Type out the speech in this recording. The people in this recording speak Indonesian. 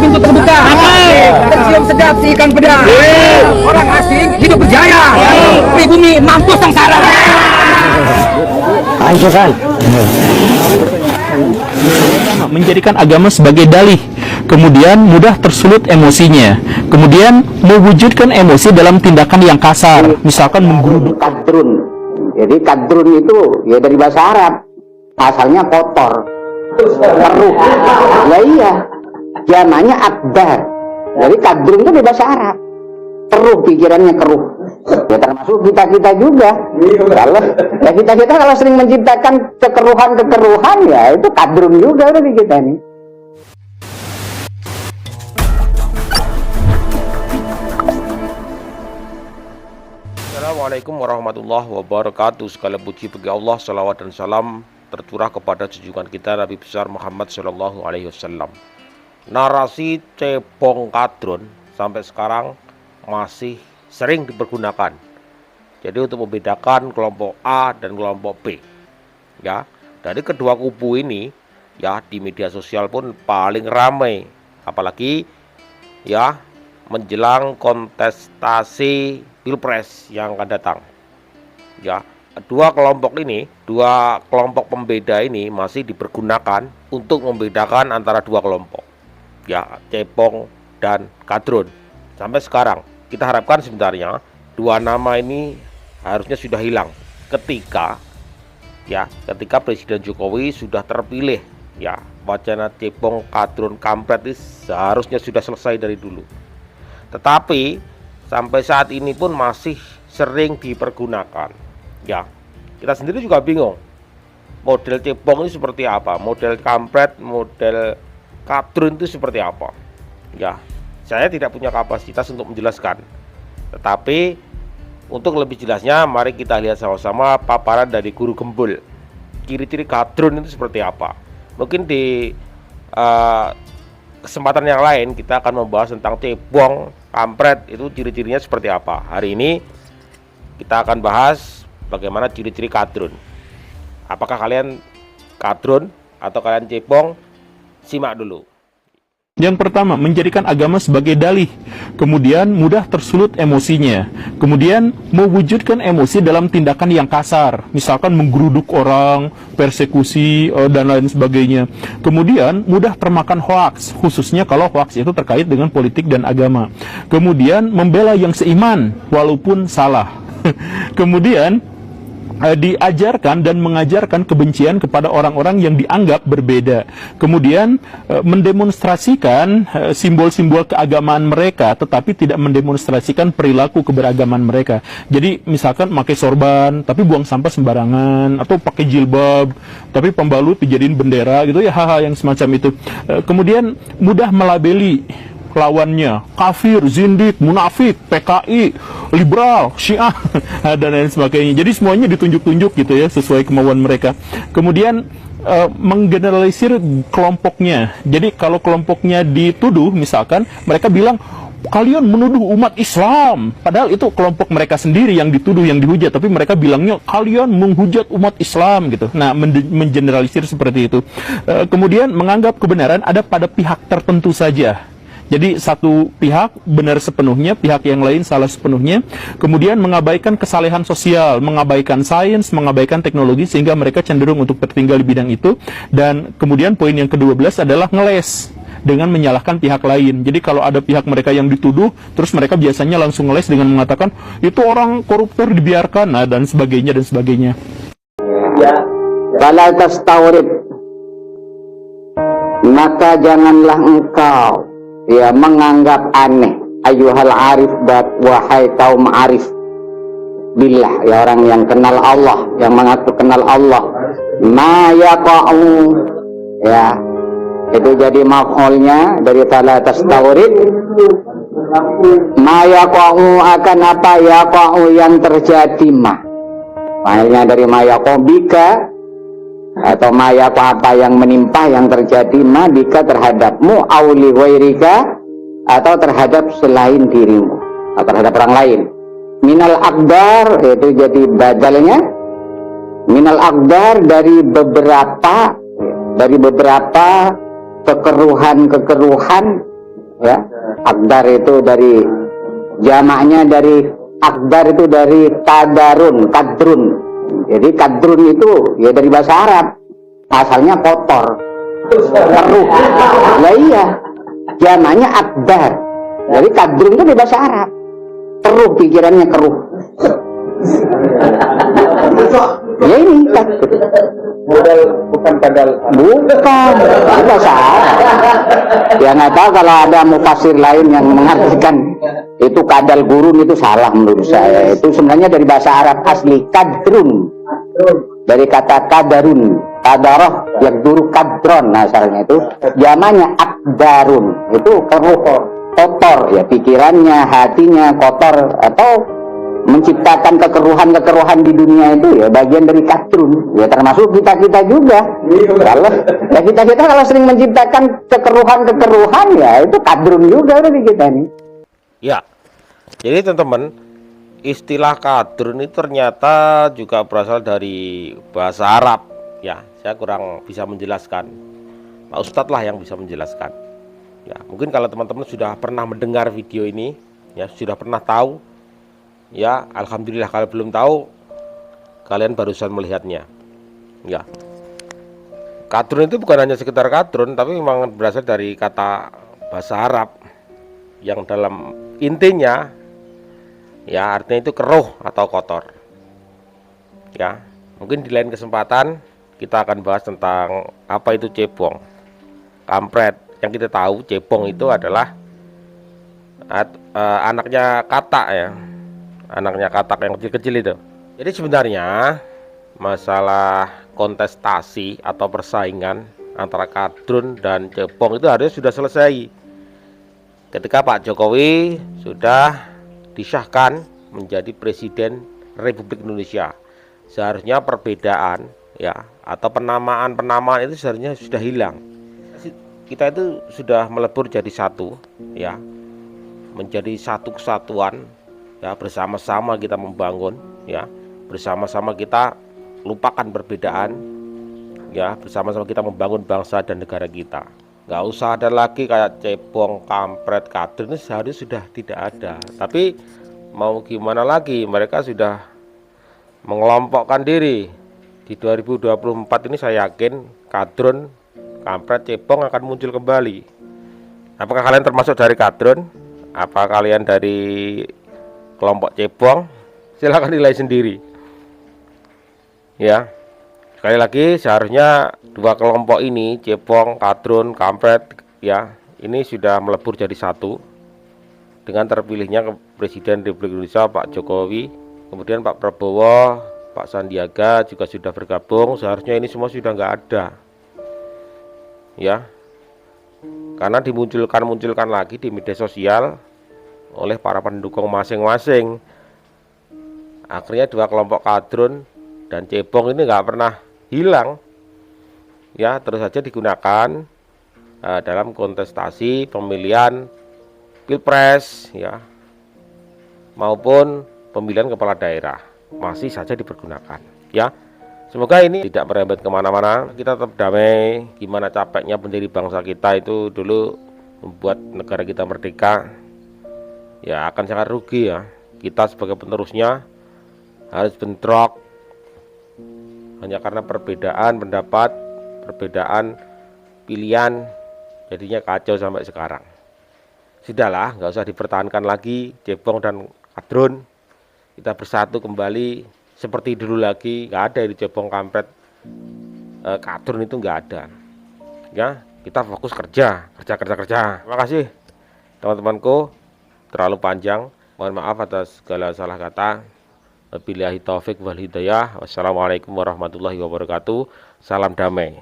pintu terbuka. Tercium sedap si ikan peda. Orang asing hidup berjaya. Pribumi mampus sengsara. Kan? Menjadikan agama sebagai dalih, kemudian mudah tersulut emosinya, kemudian mewujudkan emosi dalam tindakan yang kasar, misalkan menggeruduk. Kadrun. Jadi kadrun itu ya dari bahasa Arab, asalnya kotor, keruh. Ya iya, jamannya akdar. Jadi kadrun itu dari bahasa Arab, keruh, pikirannya keruh. Ya termasuk kita juga. Kalau sering menciptakan kekeruhan ya itu kadrun juga dari kita nih. Assalamualaikum warahmatullahi wabarakatuh. Segala puji bagi Allah, salawat dan salam tercurah kepada junjungan kita Nabi besar Muhammad Shallallahu Alaihi Wasallam. Narasi cebong kadrun sampai sekarang masih sering dipergunakan. Jadi untuk membedakan kelompok A dan kelompok B. Ya, dari kedua kubu ini ya di media sosial pun paling ramai, apalagi ya menjelang kontestasi Pilpres yang akan datang. Ya, dua kelompok pembeda ini masih dipergunakan untuk membedakan antara dua kelompok. Ya, cebong dan kadrun. Sampai sekarang kita harapkan sebenarnya dua nama ini harusnya sudah hilang ketika Presiden Jokowi sudah terpilih. Ya, wacana cebong, kadrun, kampret ini seharusnya sudah selesai dari dulu. Tetapi sampai saat ini pun masih sering dipergunakan. Ya, kita sendiri juga bingung. Model cebong ini seperti apa? Model kampret, model kadrun itu seperti apa? Ya, saya tidak punya kapasitas untuk menjelaskan. Tetapi untuk lebih jelasnya, mari kita lihat sama-sama paparan dari Guru Gembul. Ciri-ciri kadrun itu seperti apa? Mungkin di kesempatan yang lain kita akan membahas tentang cebong, kampret itu ciri-cirinya seperti apa. Hari ini kita akan bahas bagaimana ciri-ciri kadrun. Apakah kalian kadrun atau kalian cebong? Simak dulu. Yang pertama, menjadikan agama sebagai dalih, kemudian mudah tersulut emosinya, kemudian mewujudkan emosi dalam tindakan yang kasar, misalkan menggeruduk orang, persekusi, dan lain sebagainya. Kemudian mudah termakan hoaks, khususnya kalau hoaks itu terkait dengan politik dan agama. Kemudian membela yang seiman walaupun salah. Kemudian diajarkan dan mengajarkan kebencian kepada orang-orang yang dianggap berbeda. Kemudian mendemonstrasikan simbol-simbol keagamaan mereka, tetapi tidak mendemonstrasikan perilaku keberagaman mereka. Jadi misalkan pakai sorban tapi buang sampah sembarangan, atau pakai jilbab tapi pembalut dijadiin bendera gitu ya, hal-hal yang semacam itu. Kemudian mudah melabeli lawannya, kafir, zindik, munafik, PKI, liberal, Syiah, dan lain sebagainya. Jadi semuanya ditunjuk-tunjuk gitu ya, sesuai kemauan mereka. Kemudian menggeneralisir kelompoknya. Jadi kalau kelompoknya dituduh, misalkan mereka bilang kalian menuduh umat Islam, padahal itu kelompok mereka sendiri yang dituduh, yang dihujat, tapi mereka bilangnya kalian menghujat umat Islam gitu. Nah, mengeneralisir seperti itu. Kemudian menganggap kebenaran ada pada pihak tertentu saja. Jadi satu pihak benar sepenuhnya, pihak yang lain salah sepenuhnya. Kemudian mengabaikan kesalehan sosial, mengabaikan sains, mengabaikan teknologi, sehingga mereka cenderung untuk tertinggal di bidang itu. Dan kemudian poin yang ke-12 adalah ngeles dengan menyalahkan pihak lain. Jadi kalau ada pihak mereka yang dituduh, terus mereka biasanya langsung ngeles dengan mengatakan itu orang koruptor dibiarkan, nah, dan sebagainya dan sebagainya. Ya, fala tastawrib, maka janganlah engkau ya menganggap aneh, ayyuhal arif, wahai kaum arif billah, ya orang yang kenal Allah, yang mengaku kenal Allah, ma yaqa'u, ya itu jadi maf'ulnya dari fala tastawrid. Ma yaqa'u, akan apa yaqa'u yang terjadi, ma fa'ilnya dari ma yaqa'u bika, atau maya apa yang menimpa, yang terjadi ma bika terhadapmu, auli wairika, atau terhadap selain dirimu, atau terhadap orang lain. Minal akdar, itu jadi badalnya. Minal akdar, dari beberapa kekeruhan ya. Akdar itu dari jamaknya dari akdar itu dari kadrun. Jadi kadrun itu ya dari bahasa Arab, asalnya kotor, keruh. Lah iya, jamaknya akdar. Jadi kadrun itu dari bahasa Arab, keruh, pikirannya keruh. Ya ini Modal bukan kadal. bukan bahasa Arab. Ya nggak tahu kalau ada mufasir lain yang mengartikan itu kadal gurun, itu salah menurut saya. Itu sebenarnya dari bahasa Arab asli kadrun, dari kata kadarun, kadarah yang dulu kadron, asalnya itu zamannya akdarun, itu keruh, kotor ya, pikirannya, hatinya kotor, atau menciptakan kekeruhan di dunia itu ya bagian dari kadrun ya, termasuk kita juga. Kalau ya kita kalau sering menciptakan kekeruhan ya itu kadrun juga dari kita nih. Ya, jadi teman-teman, istilah kadrun itu ternyata juga berasal dari bahasa Arab. Ya, saya kurang bisa menjelaskan. Pak Ustadz lah yang bisa menjelaskan. Ya, mungkin kalau teman-teman sudah pernah mendengar video ini, ya sudah pernah tahu. Ya, alhamdulillah. Kalau belum tahu, kalian barusan melihatnya. Ya, kadrun itu bukan hanya sekedar kadrun, tapi memang berasal dari kata bahasa Arab yang dalam intinya ya artinya itu keruh atau kotor. Ya, mungkin di lain kesempatan kita akan bahas tentang apa itu cebong, kampret. Yang kita tahu cebong itu adalah anaknya katak ya. Anaknya katak yang kecil-kecil itu. Jadi sebenarnya masalah kontestasi atau persaingan antara kadrun dan cebong itu harusnya sudah selesai ketika Pak Jokowi sudah disahkan menjadi Presiden Republik Indonesia. Seharusnya perbedaan ya atau penamaan itu seharusnya sudah hilang. Kita itu sudah melebur jadi satu ya, menjadi satu kesatuan. Ya, bersama-sama kita membangun, ya, bersama-sama kita lupakan perbedaan, ya, bersama-sama kita membangun bangsa dan negara kita. Nggak usah ada lagi kayak cebong, kampret, kadrun, itu seharusnya sudah tidak ada. Tapi mau gimana lagi, mereka sudah mengelompokkan diri. Di 2024 ini saya yakin kadrun, kampret, cebong akan muncul kembali. Apakah kalian termasuk dari kadrun? Apa kalian dari kelompok cebong? Silahkan nilai sendiri. Ya, sekali lagi seharusnya dua kelompok ini, cebong, kadrun, kampret, ya, ini sudah melebur jadi satu dengan terpilihnya Presiden Republik Indonesia Pak Jokowi, kemudian Pak Prabowo, Pak Sandiaga juga sudah bergabung. Seharusnya ini semua sudah nggak ada, ya, karena dimunculkan lagi di media sosial oleh para pendukung masing-masing. Akhirnya dua kelompok kadrun dan cebong ini nggak pernah hilang, ya, terus saja digunakan dalam kontestasi pemilihan pilpres, ya, maupun pemilihan kepala daerah masih saja dipergunakan. Ya, semoga ini tidak merembet kemana-mana. Kita tetap damai. Gimana capeknya pendiri bangsa kita itu dulu membuat negara kita merdeka, ya akan sangat rugi ya. Kita sebagai penerusnya harus bentrok hanya karena perbedaan pendapat, perbedaan pilihan, jadinya kacau sampai sekarang. Sudahlah, nggak usah dipertahankan lagi cebong dan kadrun. Kita bersatu kembali seperti dulu lagi. Nggak ada di cebong, kampret, kadrun itu nggak ada. Ya, kita fokus kerja. Terima kasih teman-temanku. Terlalu panjang, mohon maaf atas segala salah kata. Wabillahi taufik wal hidayah. Wassalamualaikum warahmatullahi wabarakatuh. Salam damai.